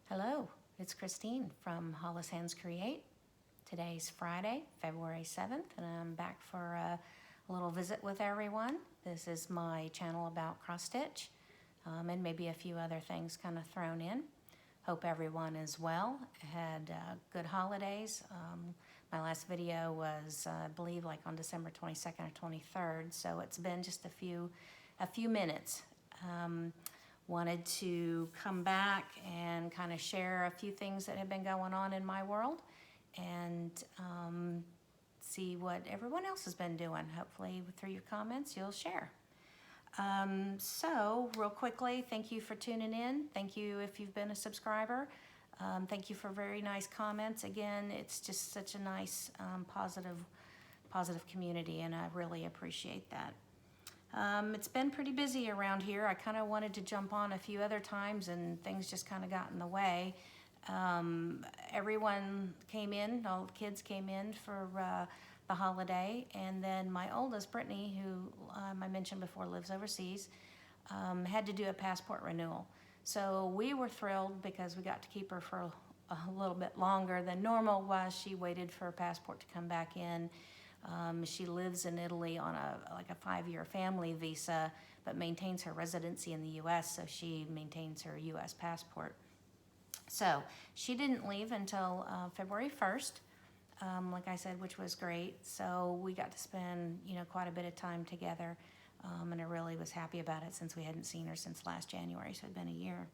Hello, it's Christine from Hollis Hands Create. Today's Friday, February 7th, and I'm back for a little visit with everyone. This is my channel about cross stitch and maybe a few other things kind of thrown in. Hope everyone is well, had good holidays. My last video was, I believe, like on December 22nd or 23rd, so it's been just a few minutes. Wanted to come back and kind of share a few things that have been going on in my world and see what everyone else has been doing. Hopefully through your comments you'll share. So real quickly, thank you for tuning in. Thank you if you've been a subscriber. Thank you for very nice comments. Again, it's just such a nice positive community, and I really appreciate that. It's been pretty busy around here. I kind of wanted to jump on a few other times and things just kind of got in the way. Everyone came in, all the kids came in for the holiday, and then my oldest, Brittany, who I mentioned before lives overseas, had to do a passport renewal. So we were thrilled because we got to keep her for a little bit longer than normal while she waited for her passport to come back in. She lives in Italy on a 5-year family visa, but maintains her residency in the U.S., so she maintains her U.S. passport. So she didn't leave until February 1st, like I said, which was great. So we got to spend, quite a bit of time together, and I really was happy about it since we hadn't seen her since last January, so it'd been a year.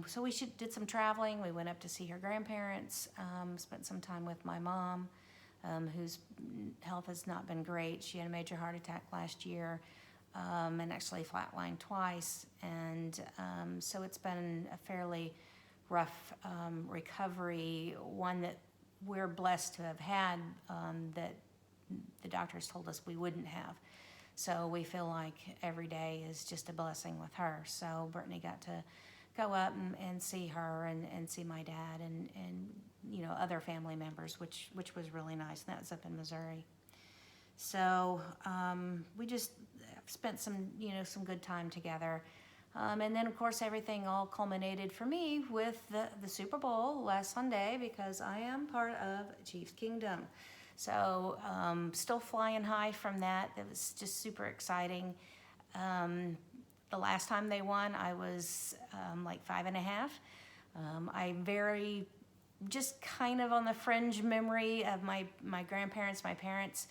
So we did some traveling. We went up to see her grandparents, spent some time with my mom, whose health has not been great. She had a major heart attack last year and actually flatlined twice. And so it's been a fairly rough recovery, one that we're blessed to have had that the doctors told us we wouldn't have. So we feel like every day is just a blessing with her. So Brittany got to go up and see her and see my dad and other family members, which was really nice. And that was up in Missouri. So we just spent some good time together. And then, of course, everything all culminated for me with the Super Bowl last Sunday, because I am part of Chiefs Kingdom. So still flying high from that. It was just super exciting. The last time they won, I was like 5.5. Just kind of on the fringe memory of my grandparents, my parents,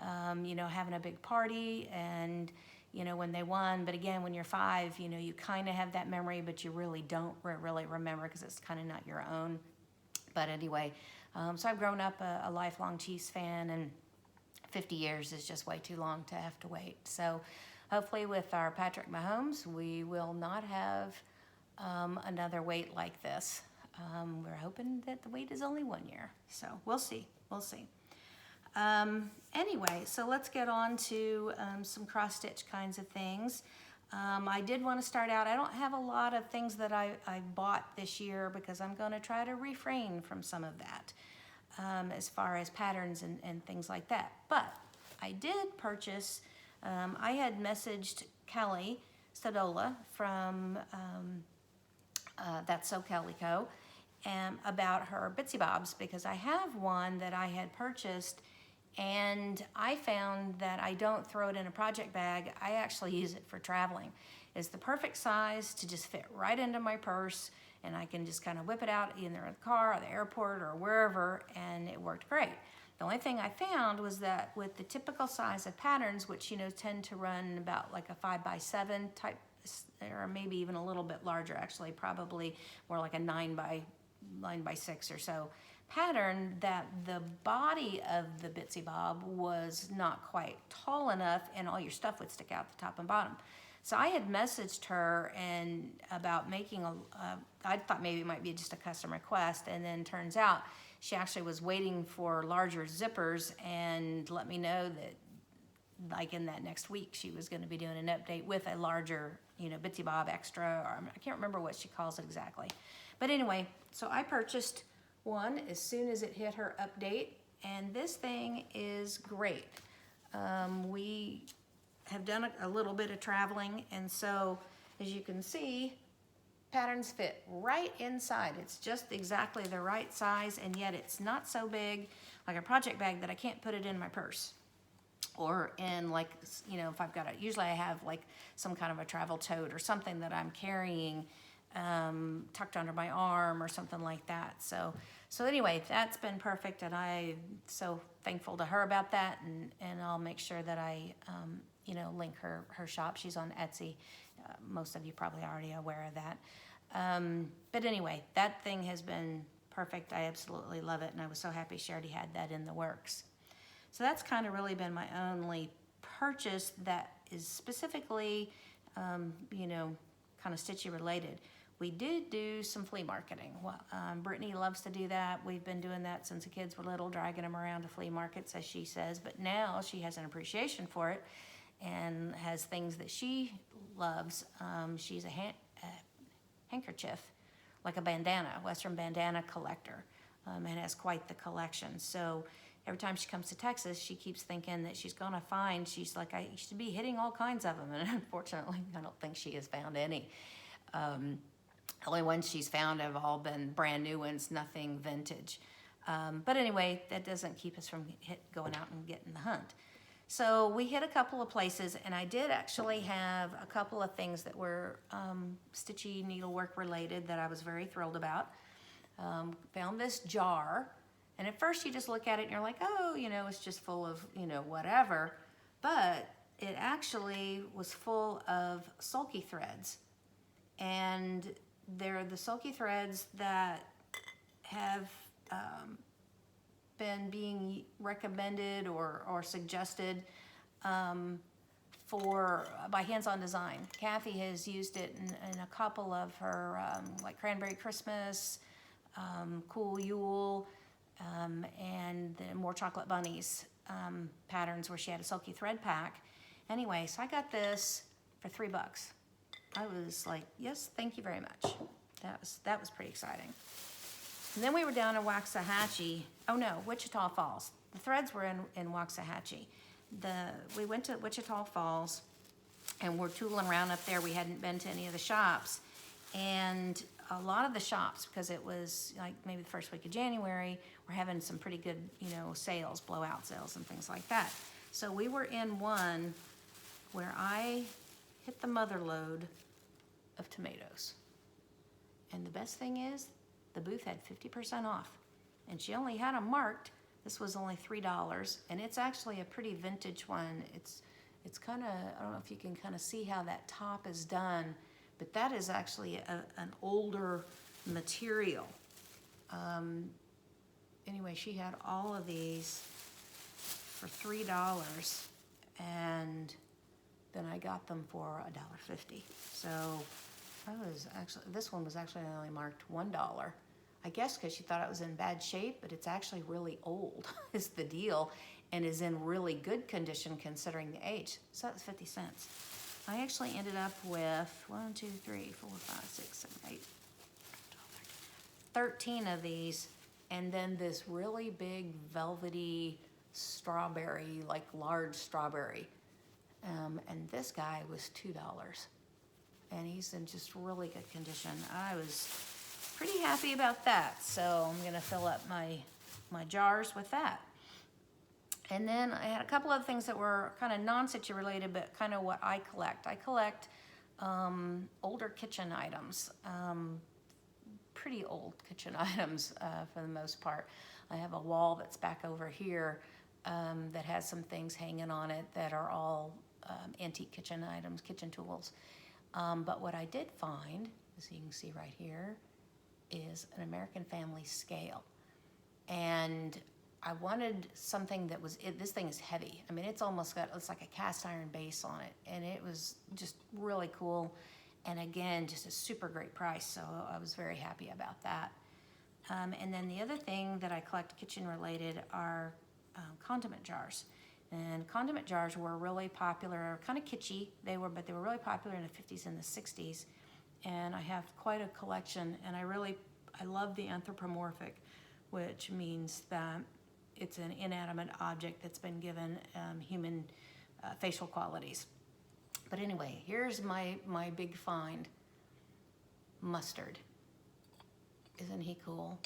having a big party and, when they won. But again, when you're 5, you kind of have that memory, but you really don't really remember because it's kind of not your own. But anyway, so I've grown up a lifelong Chiefs fan, and 50 years is just way too long to have to wait. So hopefully with our Patrick Mahomes, we will not have another wait like this. We're hoping that the wait is only 1 year. So we'll see. Anyway, so let's get on to some cross-stitch kinds of things. I did want to start out, I don't have a lot of things that I bought this year because I'm going to try to refrain from some of that as far as patterns and things like that. But I did purchase, I had messaged Kelly Stadola from That's So Calico about her Bitsy Bobs, because I have one that I had purchased and I found that I don't throw it in a project bag. I actually use it for traveling. It's the perfect size to just fit right into my purse, and I can just kind of whip it out either in the car or the airport or wherever, and it worked great. The only thing I found was that with the typical size of patterns, which tend to run about like a 5x7 type, or maybe even a little bit larger, actually probably more like a 9x6 or so pattern, that the body of the Bitsy Bob was not quite tall enough, and all your stuff would stick out the top and bottom. So I had messaged her and about making I thought maybe it might be just a custom request, and then turns out she actually was waiting for larger zippers and let me know that like in that next week she was going to be doing an update with a larger Bitsy Bob extra, or I can't remember what she calls it exactly. But anyway, so I purchased one as soon as it hit her update, and this thing is great. We have done a little bit of traveling, and so as you can see, patterns fit right inside. It's just exactly the right size, and yet it's not so big like a project bag that I can't put it in my purse. Or in, like, you know, if I've got usually I have like some kind of a travel tote or something that I'm carrying tucked under my arm or something like that. So anyway, that's been perfect, and I'm so thankful to her about that, and I'll make sure that I, you know, link her shop. She's on Etsy. Most of you probably already aware of that. But anyway, that thing has been perfect. I absolutely love it, and I was so happy she already had that in the works. So that's kind of really been my only purchase that is specifically, you know, kind of stitchy related. We did do some flea marketing. Well, Brittany loves to do that. We've been doing that since the kids were little, dragging them around to flea markets, as she says. But now she has an appreciation for it and has things that she loves. She's a handkerchief, like a bandana, Western bandana collector, and has quite the collection. So every time she comes to Texas, she keeps thinking that she's gonna find, she's like, I used to be hitting all kinds of them, and unfortunately, I don't think she has found any. Only ones she's found have all been brand new ones, nothing vintage. But anyway, that doesn't keep us from going out and getting the hunt. So we hit a couple of places, and I did actually have a couple of things that were stitchy needlework related that I was very thrilled about. Found this jar, and at first you just look at it and you're like, oh, you know, it's just full of, you know, whatever. But it actually was full of sulky threads. And they're the sulky threads that have been being recommended or suggested by Hands-On Design. Kathy has used it in a couple of her like Cranberry Christmas, Cool Yule, and the More Chocolate Bunnies patterns where she had a sulky thread pack. Anyway, so I got this for $3. I was like, yes, thank you very much. That was pretty exciting. And then we were down in Waxahachie. Oh no, Wichita Falls. The threads were in Waxahachie. We went to Wichita Falls, and we're tooling around up there. We hadn't been to any of the shops, and a lot of the shops, because it was like maybe the first week of January, were having some pretty good, you know, sales, blowout sales and things like that. So we were in one where I hit the mother lode of tomatoes. And the best thing is, the booth had 50% off. And she only had them marked. This was only $3, and it's actually a pretty vintage one. It's kind of, I don't know if you can kind of see how that top is done, but that is actually an older material. Anyway, she had all of these for $3, and then I got them for $1.50. So this one was actually only marked $1. I guess because she thought it was in bad shape, but it's actually really old is the deal, and is in really good condition considering the age. So that's 50 cents. I actually ended up with 1, 2, 3, 4, 5, 6, 7, 8, 13 of these, and then this really big velvety strawberry, like large strawberry. And this guy was $2, and he's in just really good condition. I was pretty happy about that, so I'm gonna fill up my jars with that. And then I had a couple of things that were kind of non-stitchy related, but kind of what I collect. I collect older kitchen items, pretty old kitchen items for the most part. I have a wall that's back over here that has some things hanging on it that are all antique kitchen items, kitchen tools. But what I did find, as you can see right here, is an American Family scale. And I wanted something that was, this thing is heavy. I mean, it's like a cast iron base on it. And it was just really cool. And again, just a super great price. So I was very happy about that. And then the other thing that I collect kitchen related are condiment jars. And condiment jars were really popular, kind of kitschy. But they were really popular in the 50s and the 60s. And I have quite a collection, and I love the anthropomorphic, which means that it's an inanimate object that's been given human facial qualities. But anyway, here's my big find. mustard. Isn't he cool?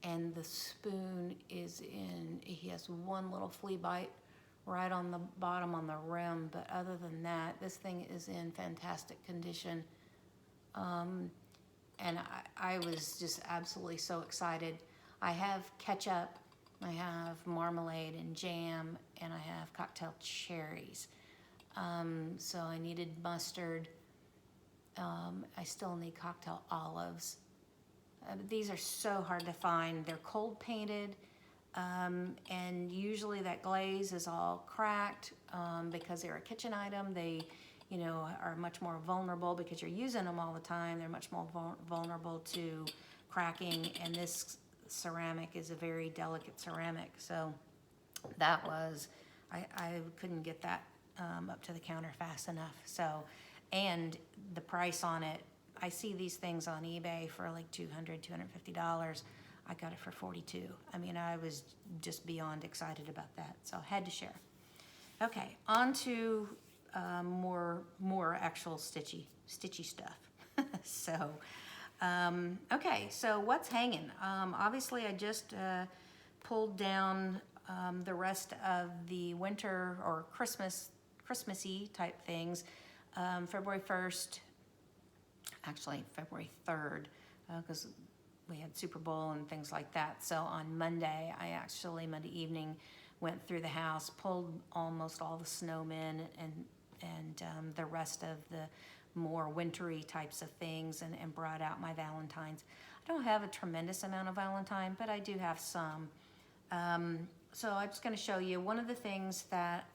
And the spoon is in, he has one little flea bite right on the bottom on the rim, but other than that, this thing is in fantastic condition. And I was just absolutely so excited. I have ketchup, I have marmalade and jam, and I have cocktail cherries. So I needed mustard. I still need cocktail olives. These are so hard to find. They're cold painted, and usually that glaze is all cracked because they're a kitchen item. They, you know, are much more vulnerable because you're using them all the time. They're much more vulnerable to cracking, and this ceramic is a very delicate ceramic. So that was, I couldn't get that up to the counter fast enough. So, and the price on it, I see these things on eBay for like $200, $250. I got it for $42. I mean, I was just beyond excited about that. So I had to share. Okay, on to more actual stitchy stuff. So, okay, so what's hanging? Obviously, I just pulled down the rest of the winter or Christmassy type things. February 1st, actually February 3rd, because we had Super Bowl and things like that. So on Monday, Monday evening, went through the house, pulled almost all the snowmen and the rest of the more wintry types of things and brought out my Valentines. I don't have a tremendous amount of Valentine, but I do have some. So I'm just going to show you one of the things that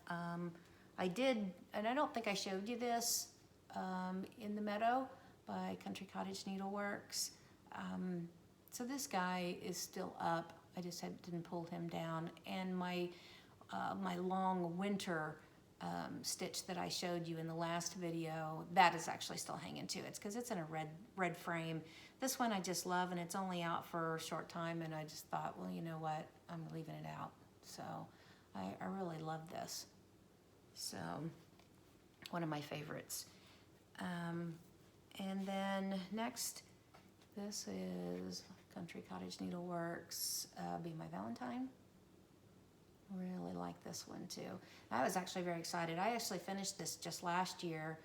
I did, and I don't think I showed you this in the Meadow by Country Cottage Needleworks. So this guy is still up. I just didn't pull him down. And my long winter stitch that I showed you in the last video, that is actually still hanging too. It's because it's in a red frame. This one I just love, and it's only out for a short time, and I just thought, well, you know what, I'm leaving it out. So I really love this. So one of my favorites. And then next, this is Country Cottage Needleworks, Be My Valentine. Really like this one too. I was actually very excited. I actually finished this just last year,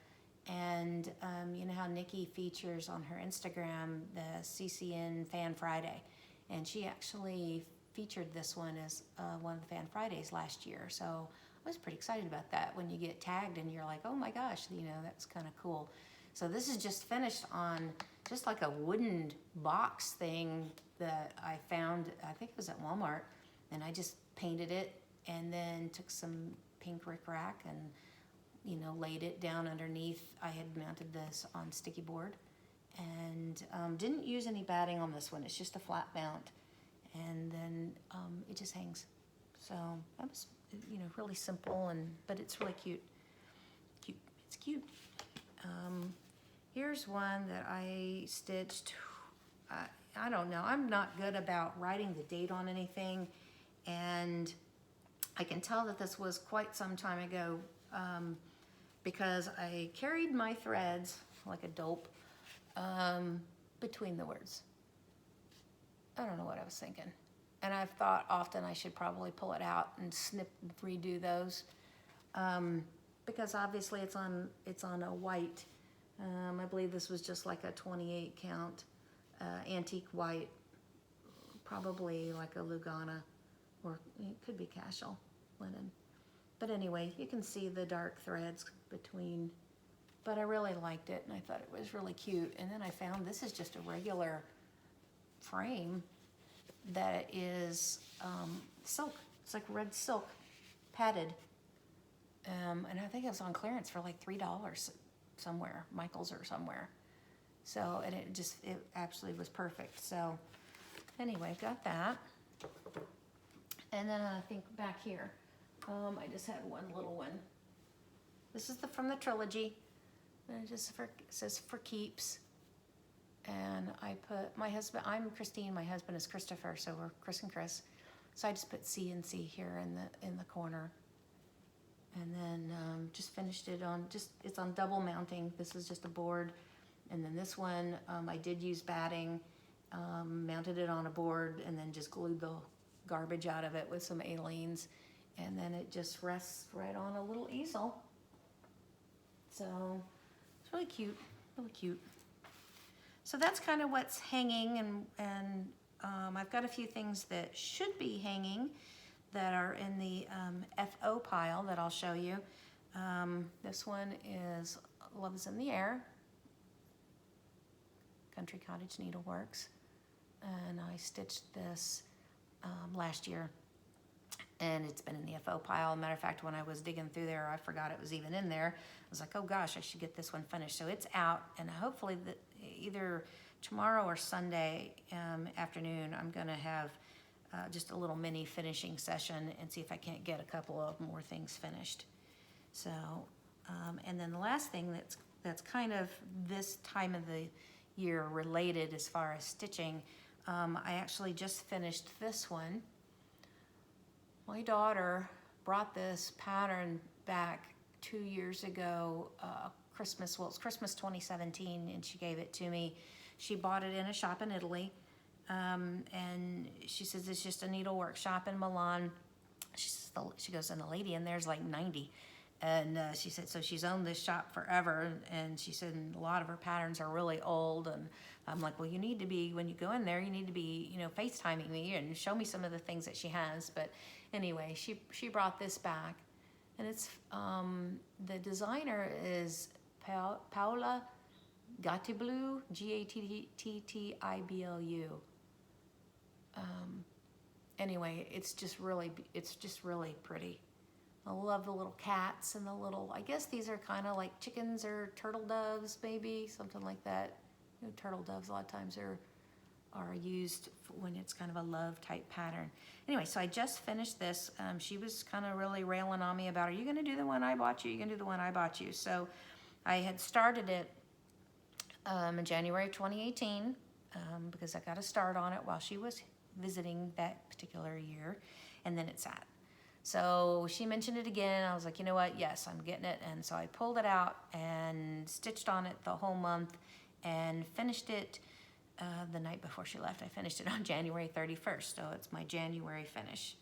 and you know how Nikki features on her Instagram the CCN Fan Friday, and she actually featured this one as one of the Fan Fridays last year. So I was pretty excited about that when you get tagged and you're like, oh my gosh, you know, that's kind of cool. So this is just finished on just like a wooden box thing that I found, I think it was at Walmart, and I just painted it and then took some pink rickrack and, you know, laid it down underneath. I had mounted this on sticky board and didn't use any batting on this one. It's just a flat mount, and then it just hangs. So that was, you know, really simple, but it's really cute. It's cute. Here's one that I stitched. I don't know. I'm not good about writing the date on anything, and I can tell that this was quite some time ago because I carried my threads like a dope between the words. I don't know what I was thinking. And I've thought often I should probably pull it out and redo those because obviously it's on a white. I believe this was just like a 28 count antique white, probably like a Lugana, or it could be casual linen. But anyway, you can see the dark threads between, but I really liked it and I thought it was really cute. And then I found this is just a regular frame that is silk. It's like red silk, padded. And I think it was on clearance for like $3 somewhere, Michael's or somewhere. So, and it absolutely was perfect. So anyway, got that. And then I think back here, I just had one little one. This is from the Trilogy. And it says for keeps. And I put my husband, I'm Christine, my husband is Christopher, so we're Chris and Chris. So I just put C and C here in the corner. And then just finished it on, it's on double mounting. This is just a board And then this one, I did use batting, mounted it on a board, and then just glued the garbage out of it with some Aleenes. And then it just rests right on a little easel. So it's really cute, really cute. So that's kind of what's hanging, and I've got a few things that should be hanging that are in the FO pile that I'll show you. This one is Love's in the Air, Country Cottage Needleworks, and I stitched this last year, and it's been in the FO pile. Matter of fact, when I was digging through there, I forgot it was even in there. I was like, oh gosh, I should get this one finished. So it's out, and hopefully either tomorrow or Sunday afternoon, I'm gonna have just a little mini finishing session and see if I can't get a couple of more things finished. So, and then the last thing that's kind of this time of the year related as far as stitching, I actually just finished this one. My daughter brought this pattern back 2 years ago, Christmas, well, it's Christmas 2017, and she gave it to me. She bought it in a shop in Italy, and she says it's just a needlework shop in Milan. She goes, and the lady in there's like 90. And she said, so she's owned this shop forever, and she said a lot of her patterns are really old. And I'm like, well, you need to be, when you go in there, you need to be, you know, FaceTiming me and show me some of the things that she has. But anyway, she brought this back, and it's, the designer is Paola Gattiblu, Gattiblu. Anyway, it's just really pretty. I love the little cats and the little, I guess these are kind of like chickens or turtle doves, maybe, something like that. You know, turtle doves a lot of times are used when it's kind of a love type pattern. Anyway, so I just finished this. She was kind of really railing on me about, are you gonna do the one I bought you? Are you gonna do the one I bought you? So I had started it in January 2018 because I got a start on it while she was visiting that particular year, and then it sat. So she mentioned it again. I was like, you know what? Yes, I'm getting it. And so I pulled it out and stitched on it the whole month and finished it the night before she left. I finished it on January 31st. So it's my January finish.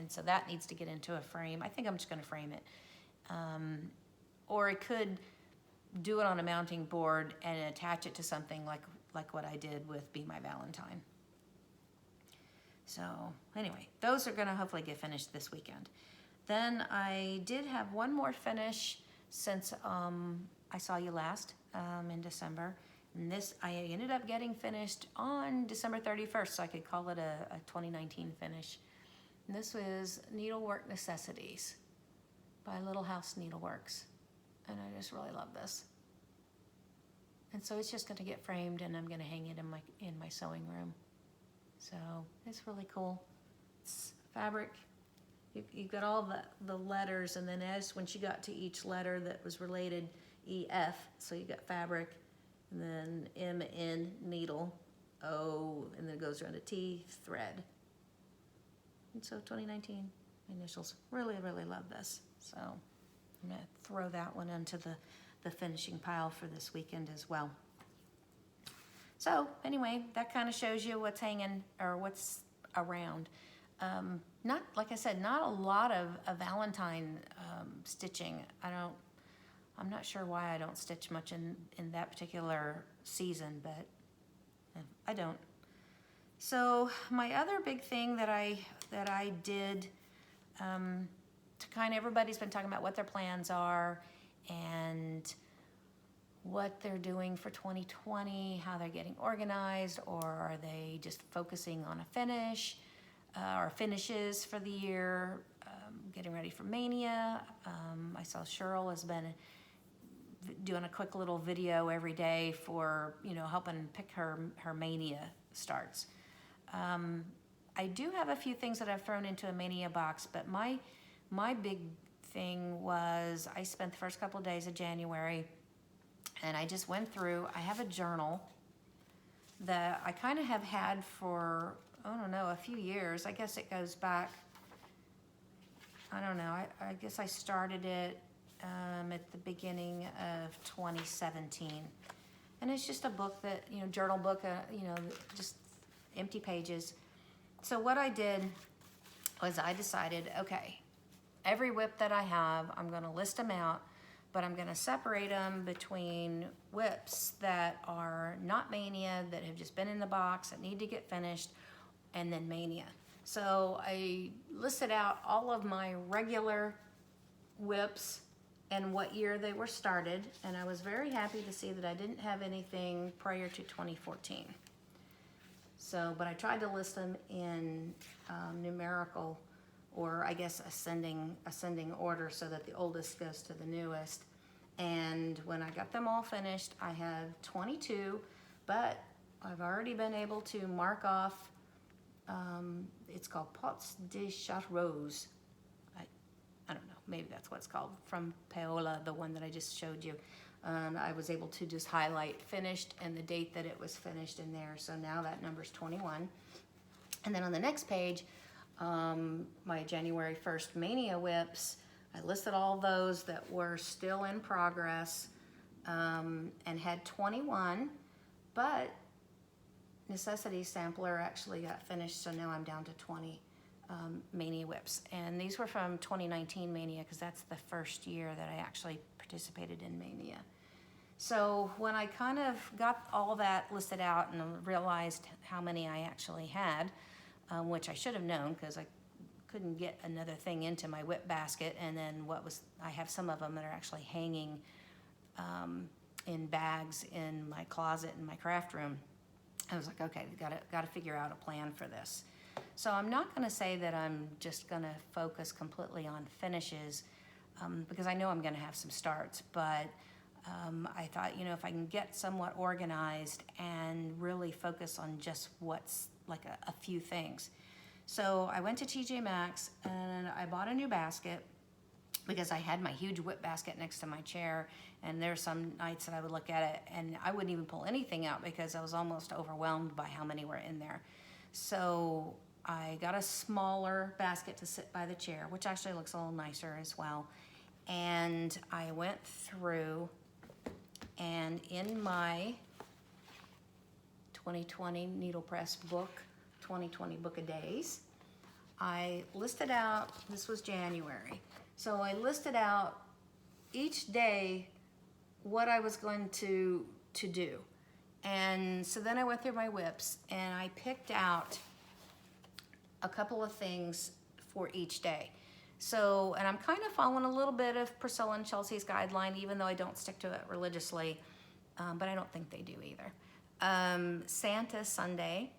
So that needs to get into a frame. I think I'm just going to frame it. Or I could do it on a mounting board and attach it to something like what I did with Be My Valentine. So anyway, those are gonna hopefully get finished this weekend. Then I did have one more finish since I saw you last in December. And this I ended up getting finished on December 31st, so I could call it a 2019 finish. And this was Needlework Necessities by Little House Needleworks. And I just really love this. And so it's just gonna get framed, and I'm gonna hang it in my sewing room. So it's really cool. It's fabric. You've got all the letters, and then when she got to each letter that was related, EF, so you got fabric, and then MN, needle, O, and then it goes around to T, thread. And so 2019 initials. Really, really love this. So I'm gonna throw that one into the finishing pile for this weekend as well. So anyway, that kind of shows you what's hanging or what's around. Not, like I said, not a lot of Valentine stitching. I'm not sure why I don't stitch much in that particular season, but I don't. So my other big thing that I did to kind of, everybody's been talking about what their plans are and what they're doing for 2020, how they're getting organized, or are they just focusing on a finish or finishes for the year, getting ready for Mania. I saw Cheryl has been doing a quick little video every day for, you know, helping pick her Mania starts. I do have a few things that I've thrown into a Mania box, but my big thing was I spent the first couple of days of January and I just went through. I have a journal that I kind of have had for, I don't know, a few years. I guess it goes back, I don't know, I guess I started it at the beginning of 2017. And it's just a book that, you know, journal book, just empty pages. So what I did was I decided, okay, every whip that I have, I'm gonna list them out, but I'm gonna separate them between whips that are not Mania, that have just been in the box, that need to get finished, and then Mania. So I listed out all of my regular whips and what year they were started, and I was very happy to see that I didn't have anything prior to 2014. So, but I tried to list them in numerical, or I guess ascending order, so that the oldest goes to the newest. And when I got them all finished, I have 22, but I've already been able to mark off, it's called Pots de Chartreuse. I don't know, maybe that's what it's called, from Paola, the one that I just showed you. And I was able to just highlight finished and the date that it was finished in there. So now that number's 21. And then on the next page, my January 1st Mania whips, I listed all those that were still in progress, and had 21, but Necessity Sampler actually got finished, so now I'm down to 20 Mania whips. And these were from 2019 Mania, because that's the first year that I actually participated in Mania. So when I kind of got all that listed out and realized how many I actually had, which I should have known, because I couldn't get another thing into my whip basket, and then I have some of them that are actually hanging in bags in my closet in my craft room. I was like, okay, got to figure out a plan for this. So I'm not going to say that I'm just going to focus completely on finishes, because I know I'm going to have some starts, but I thought, you know, if I can get somewhat organized and really focus on just what's like a few things. So I went to TJ Maxx and I bought a new basket, because I had my huge whip basket next to my chair, and there's some nights that I would look at it and I wouldn't even pull anything out because I was almost overwhelmed by how many were in there. So I got a smaller basket to sit by the chair, which actually looks a little nicer as well. And I went through, and in my 2020 needle press book, 2020 book of days, I listed out, this was January, so I listed out each day what I was going to do. And so then I went through my whips and I picked out a couple of things for each day. So, and I'm kind of following a little bit of Priscilla and Chelsea's guideline, even though I don't stick to it religiously, but I don't think they do either. Santa Sunday,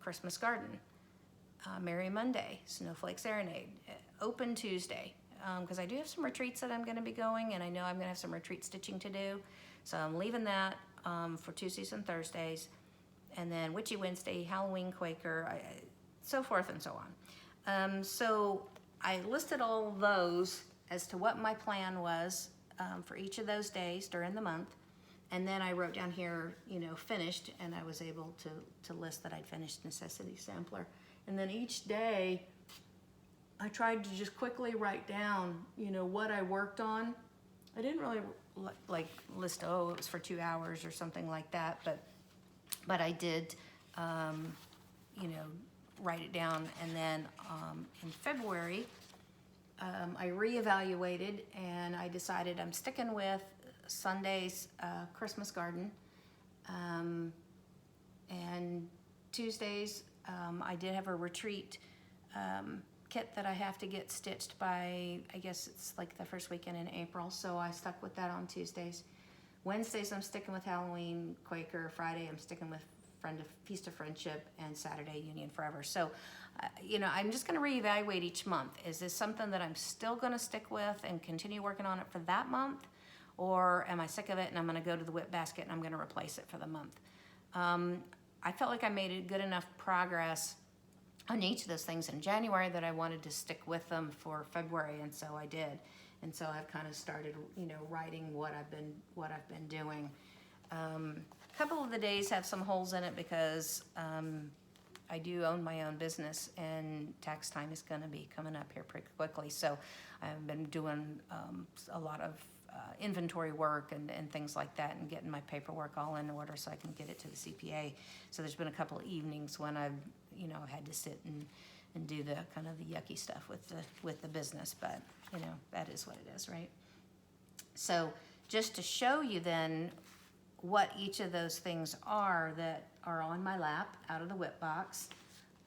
Christmas Garden, Merry Monday, Snowflake Serenade, Open Tuesday, because I do have some retreats that I'm going to be going, and I know I'm going to have some retreat stitching to do, so I'm leaving that for Tuesdays and Thursdays, and then Witchy Wednesday, Halloween Quaker, so forth and so on. So I listed all those as to what my plan was for each of those days during the month. And then I wrote down here, you know, finished, and I was able to list that I'd finished Necessity Sampler. And then each day, I tried to just quickly write down, you know, what I worked on. I didn't really like list, oh, it was for 2 hours or something like that, but I did, you know, write it down. And then in February, I reevaluated, and I decided I'm sticking with Sunday's Christmas Garden, and Tuesdays I did have a retreat kit that I have to get stitched by, I guess it's like the first weekend in April, so I stuck with that on Tuesdays. Wednesdays I'm sticking with Halloween Quaker, Friday I'm sticking with Feast of Friendship, and Saturday Union Forever. So you know, I'm just going to reevaluate each month. Is this something that I'm still going to stick with and continue working on it for that month? Or am I sick of it and I'm going to go to the whip basket and I'm going to replace it for the month? I felt like I made a good enough progress on each of those things in January that I wanted to stick with them for February, and so I did. And so I've kind of started, you know, writing what I've been doing. A couple of the days have some holes in it because I do own my own business, and tax time is going to be coming up here pretty quickly. So I've been doing a lot of inventory work and things like that, and getting my paperwork all in order so I can get it to the CPA. So there's been a couple of evenings when I've, had to sit and do the kind of the yucky stuff with the business, but that is what it is, right? So just to show you then what each of those things are that are on my lap out of the whip box,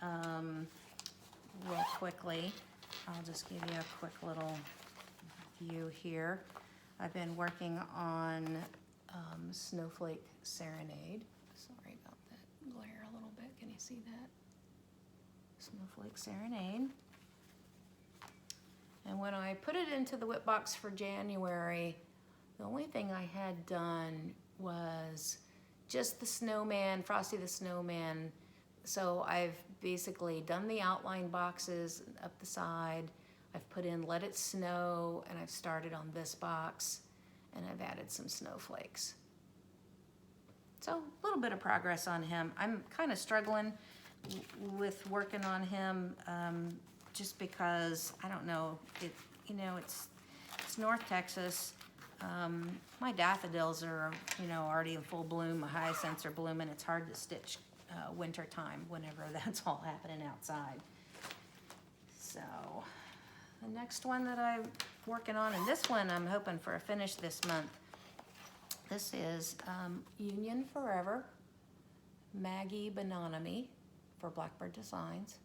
real quickly, I'll just give you a quick little view here. I've been working on Snowflake Serenade. Sorry about that glare a little bit. Can you see that? Snowflake Serenade. And when I put it into the whip box for January, the only thing I had done was just the snowman, Frosty the Snowman. So I've basically done the outline boxes up the side. I've put in Let It Snow, and I've started on this box, and I've added some snowflakes. So a little bit of progress on him. I'm kind of struggling with working on him just because, I don't know, it's North Texas. My daffodils are, already in full bloom. My hyacinths are blooming. It's hard to stitch winter time whenever that's all happening outside. So the next one that I'm working on, and this one I'm hoping for a finish this month. This is Union Forever, Maggie Bononami for Blackbird Designs.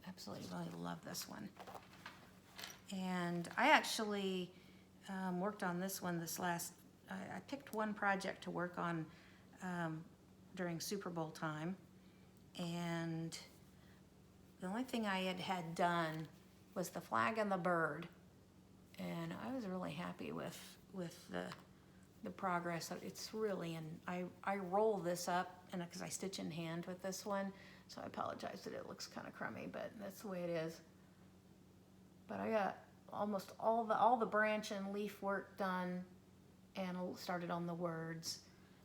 Absolutely really love this one. And I actually worked on this one I picked one project to work on during Super Bowl time. And the only thing I had done was the flag and the bird. And I was really happy with the progress. It's really, and I roll this up, and because I stitch in hand with this one, so I apologize that it looks kind of crummy, but that's the way it is. But I got almost all the branch and leaf work done, and started on the words.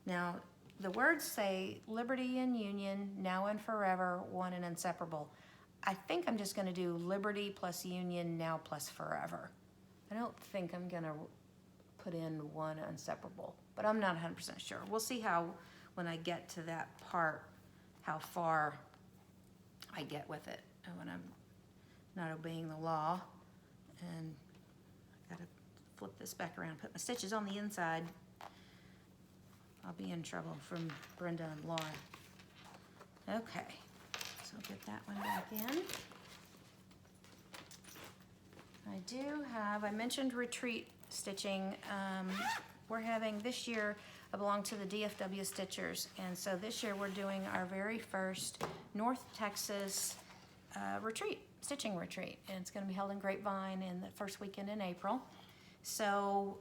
Now, the words say Liberty and Union, now and forever, one and inseparable. I think I'm just going to do Liberty plus Union, now plus forever. I don't think I'm going to put in one inseparable, but I'm not 100% sure. We'll see how, when I get to that part, how far I get with it when I'm not obeying the law. And I gotta flip this back around, put my stitches on the inside. I'll be in trouble from Brenda and Laura. Okay, so I'll get that one back in. I mentioned retreat stitching. We're having this year, I belong to the DFW Stitchers, and so this year we're doing our very first North Texas stitching retreat, and it's going to be held in Grapevine in the first weekend in April. So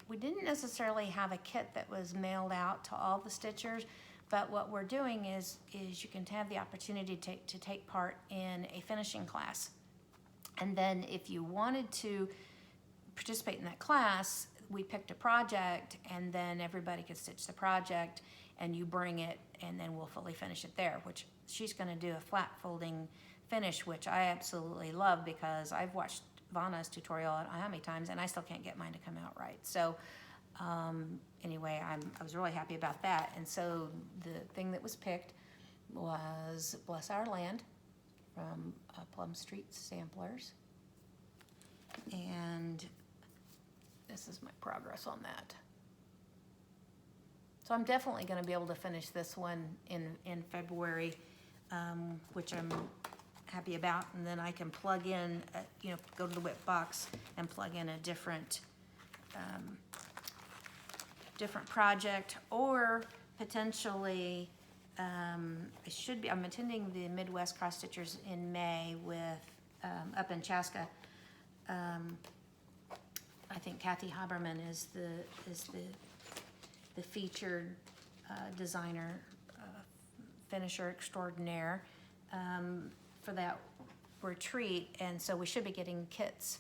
we didn't necessarily have a kit that was mailed out to all the stitchers, but what we're doing is you can have the opportunity to take part in a finishing class. And then if you wanted to participate in that class, we picked a project, and then everybody could stitch the project, and you bring it, and then we'll fully finish it there, which she's going to do a flat folding finish, which I absolutely love because I've watched Vanna's tutorial how many times, and I still can't get mine to come out right. So anyway, I was really happy about that. And so the thing that was picked was Bless Our Land from Plum Street Samplers. And this is my progress on that. So I'm definitely going to be able to finish this one in February, which I'm happy about. And then I can plug in, go to the whip box and plug in a different project, or potentially I'm attending the Midwest Cross Stitchers in May with up in Chaska. I think Kathy Haberman is the featured designer, finisher extraordinaire for that retreat, and so we should be getting kits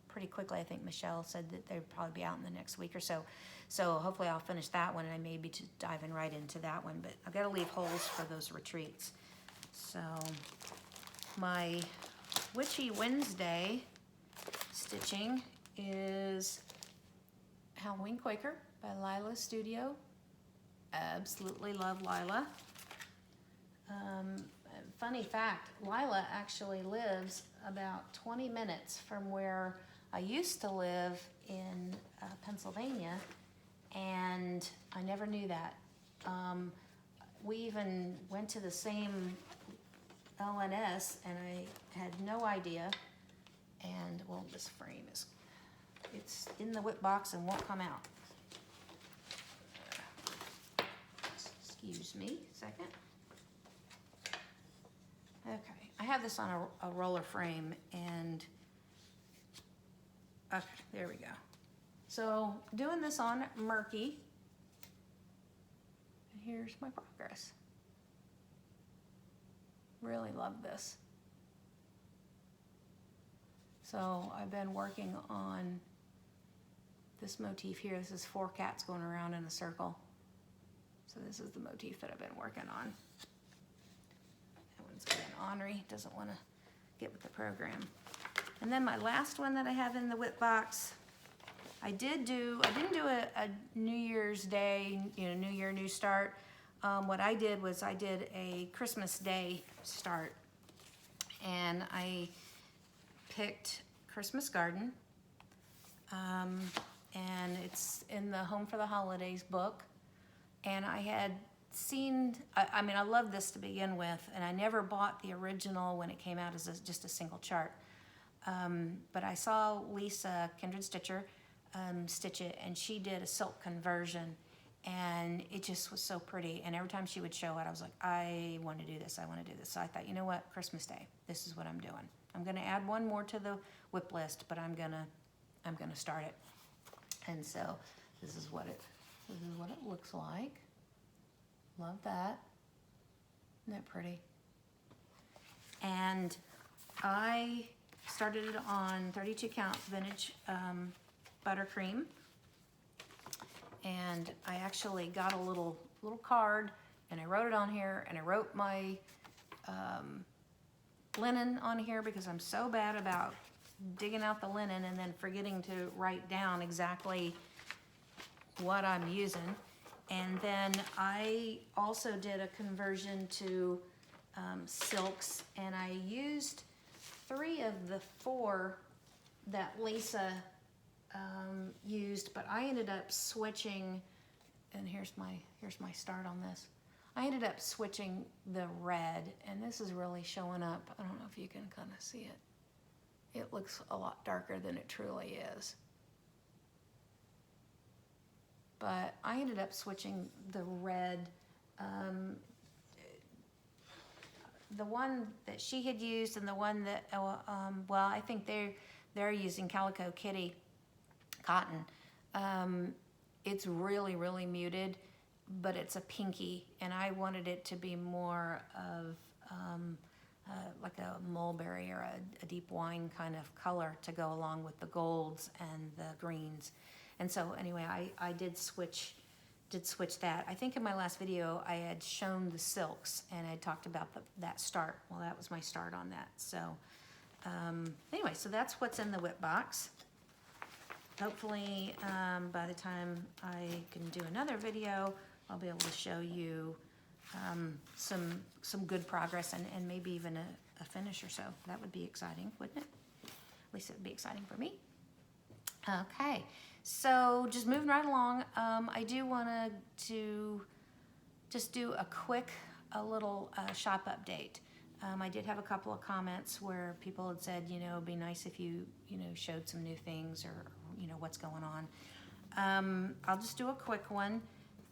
pretty quickly. I think Michelle said that they'd probably be out in the next week or so. So hopefully I'll finish that one, and I may be diving right into that one, but I've got to leave holes for those retreats. So my Witchy Wednesday stitching is Halloween Quaker by Lila Studio. Absolutely love Lila. Funny fact, Lila actually lives about 20 minutes from where I used to live in Pennsylvania, and I never knew that. We even went to the same LNS, and I had no idea. And well, this frame it's in the whip box and won't come out. Excuse me a second. Okay, I have this on a roller frame, and okay, there we go. So doing this on Murky, and here's my progress. Really love this. So I've been working on this motif here. This is 4 cats going around in a circle. So this is the motif that I've been working on. That one's getting ornery, doesn't want to get with the program. And then my last one that I have in the whip box, I didn't do a New Year's Day, New Year, New Start. What I did was I did a Christmas Day start, and I picked Christmas Garden, and it's in the Home for the Holidays book. And I had seen, I mean, I love this to begin with, and I never bought the original when it came out as just a single chart. But I saw Lisa, Kindred Stitcher, stitch it, and she did a silk conversion, and it just was so pretty. And every time she would show it, I was like, I want to do this, I want to do this. So I thought, you know what, Christmas Day, this is what I'm doing. I'm going to add one more to the whip list, but I'm gonna start it. And so this is what it looks like. Love that. Isn't that pretty? And I started it on 32 count vintage buttercream. And I actually got a little card, and I wrote it on here, and I wrote my linen on here because I'm so bad about digging out the linen and then forgetting to write down exactly what I'm using. And then I also did a conversion to silks, and I used 3 of the 4 that Lisa used, but I ended up switching, and here's my start on this. I ended up switching the red, and this is really showing up. I don't know if you can kind of see it. It looks a lot darker than it truly is. But I ended up switching the red. The one that she had used and the one that, well, I think they're using Calico Kitty cotton. It's really, really muted, but it's a pinky, and I wanted it to be more of like a mulberry or a deep wine kind of color to go along with the golds and the greens. And so anyway, I did switch that. I think in my last video I had shown the silks, and I talked about that start. Well, that was my start on that. So anyway, so that's what's in the whip box. Hopefully by the time I can do another video, I'll be able to show you some good progress and maybe even a finish or so. That would be exciting, wouldn't it? At least it would be exciting for me. Okay, so just moving right along, I do want to just do a little shop update. I did have a couple of comments where people had said, it'd be nice if you showed some new things, or what's going on. I'll just do a quick one.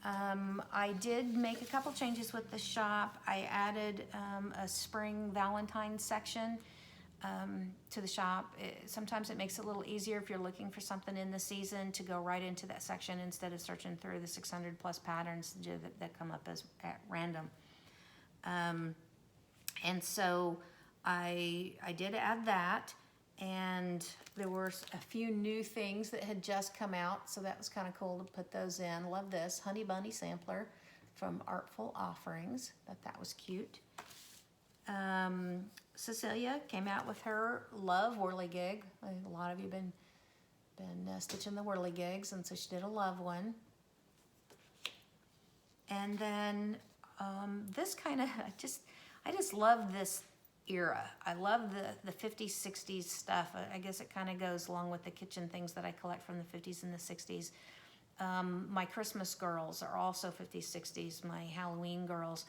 I did make a couple changes with the shop. I added a spring Valentine section to the shop. Sometimes it makes it a little easier if you're looking for something in the season to go right into that section instead of searching through the 600 plus patterns that come up as at random. And so I did add that, and there were a few new things that had just come out, so that was kind of cool to put those in. Love this Honey Bunny sampler from Artful Offerings. That was cute. Cecilia came out with her Love Whirligig. A lot of you have been been stitching the whirligigs, and so she did a love one. And then this kind of, I just love this era. I love the 50s, 60s stuff. I guess it kind of goes along with the kitchen things that I collect from the 50s and the 60s. My Christmas girls are also 50s, 60s. My Halloween girls.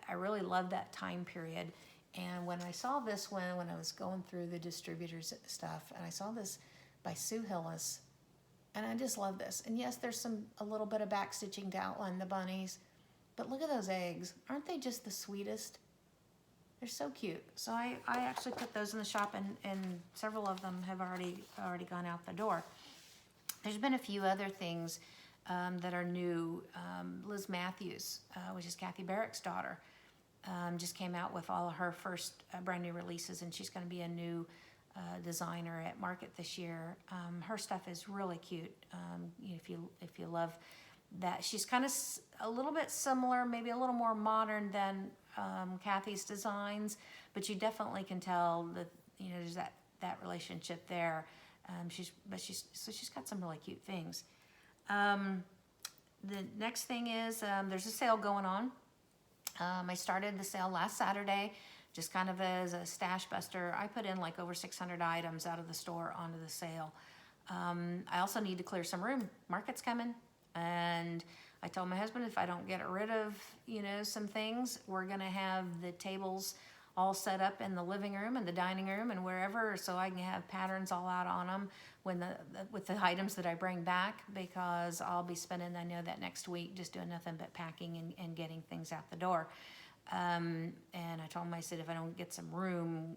I really love that time period. And when I saw this one, when I was going through the distributors stuff, and I saw this by Sue Hillis, and I just love this. And yes, there's a little bit of back stitching to outline the bunnies, but look at those eggs. Aren't they just the sweetest? They're so cute. So I actually put those in the shop, and several of them have already gone out the door. There's been a few other things that are new. Liz Matthews, which is Kathy Barrick's daughter, just came out with all of her first brand new releases, and she's going to be a new designer at Market this year. Her stuff is really cute. If you love that, she's kind of a little bit similar, maybe a little more modern than Kathy's designs, but you definitely can tell that there's that relationship there. She's got some really cute things. The next thing is there's a sale going on. I started the sale last Saturday, just kind of as a stash buster. I put in like over 600 items out of the store onto the sale. I also need to clear some room. Market's coming, and I told my husband if I don't get rid of some things, we're gonna have the tables all set up in the living room and the dining room and wherever, so I can have patterns all out on them with the items that I bring back, because I'll be spending, I know, that next week just doing nothing but packing and getting things out the door. And I told him, I said, if I don't get some room,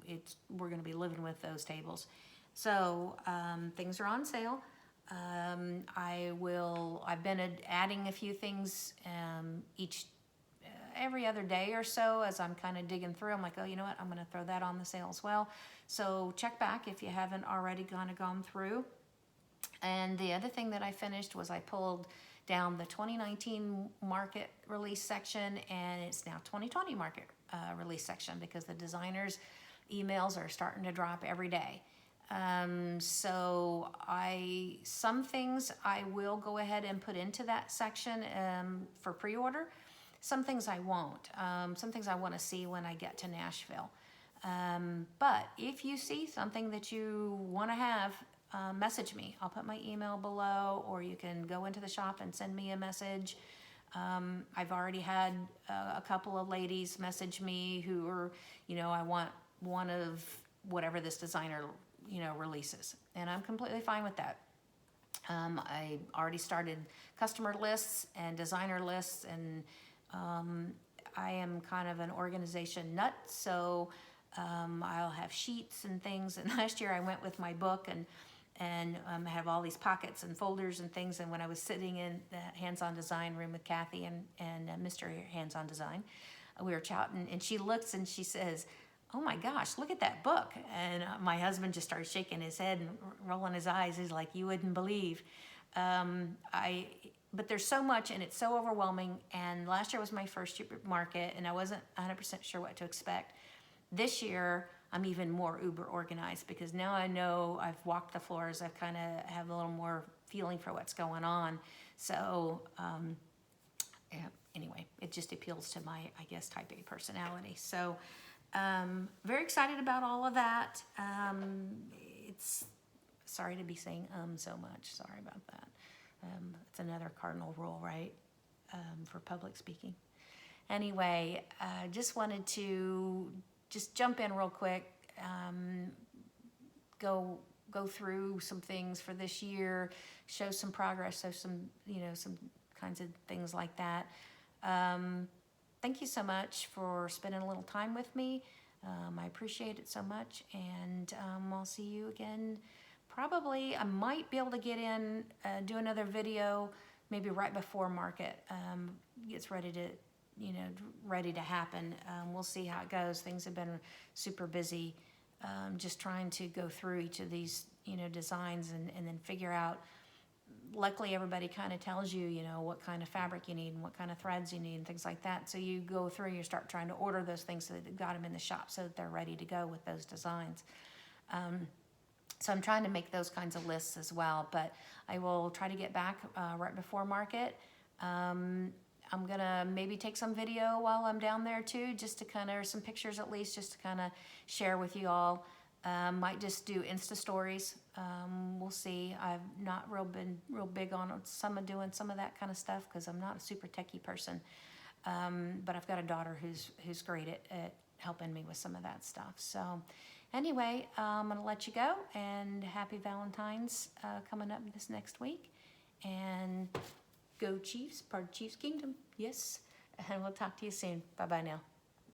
we're going to be living with those tables. So things are on sale. I've been adding a few things every other day or so as I'm kind of digging through. I'm like, oh, you know what? I'm going to throw that on the sale as well. So check back if you haven't already gone through. And the other thing that I finished was I pulled down the 2019 market release section, and it's now 2020 market release section, because the designers' emails are starting to drop every day. So some things I will go ahead and put into that section for pre-order. Some things I won't. Some things I want to see when I get to Nashville. But if you see something that you want to have, message me. I'll put my email below, or you can go into the shop and send me a message. I've already had a couple of ladies message me who are, I want one of whatever this designer, releases. And I'm completely fine with that. I already started customer lists and designer lists, and I am kind of an organization nut, so I'll have sheets and things. And last year I went with my book and have all these pockets and folders and things. And when I was sitting in the hands-on design room with Kathy and Mr. Hands-on Design, we were chatting, and she looks and she says, "Oh my gosh, look at that book." And my husband just started shaking his head and rolling his eyes. He's like, "You wouldn't believe." But there's so much, and it's so overwhelming. And last year was my first market, and I wasn't 100% sure what to expect. This year, I'm even more uber organized, because now I know I've walked the floors. I've kind of have a little more feeling for what's going on. So anyway, it just appeals to my, I guess, type A personality. So very excited about all of that. It's sorry to be saying so much. Sorry about that. It's another cardinal rule, right, for public speaking. Anyway, just wanted to just jump in real quick, go through some things for this year, show some progress, so some kinds of things like that. Thank you so much for spending a little time with me. I appreciate it so much, and I'll see you again. Probably I might be able to get in, do another video maybe right before market gets ready to happen. We'll see how it goes. Things have been super busy, just trying to go through each of these designs and then figure out. Luckily, everybody kind of tells you what kind of fabric you need and what kind of threads you need and things like that. So you go through and you start trying to order those things so that you've got them in the shop so that they're ready to go with those designs. So I'm trying to make those kinds of lists as well, but I will try to get back right before market. I'm gonna maybe take some video while I'm down there too, just to kind of, or some pictures at least, just to kind of share with you all. Might just do Insta stories. We'll see. I've not been real big on doing some of that kind of stuff because I'm not a super techie person. But I've got a daughter who's great at helping me with some of that stuff. So anyway, I'm gonna let you go, and happy Valentine's coming up this next week. And go Chiefs, part of Chiefs Kingdom. Yes. And we'll talk to you soon. Bye-bye now.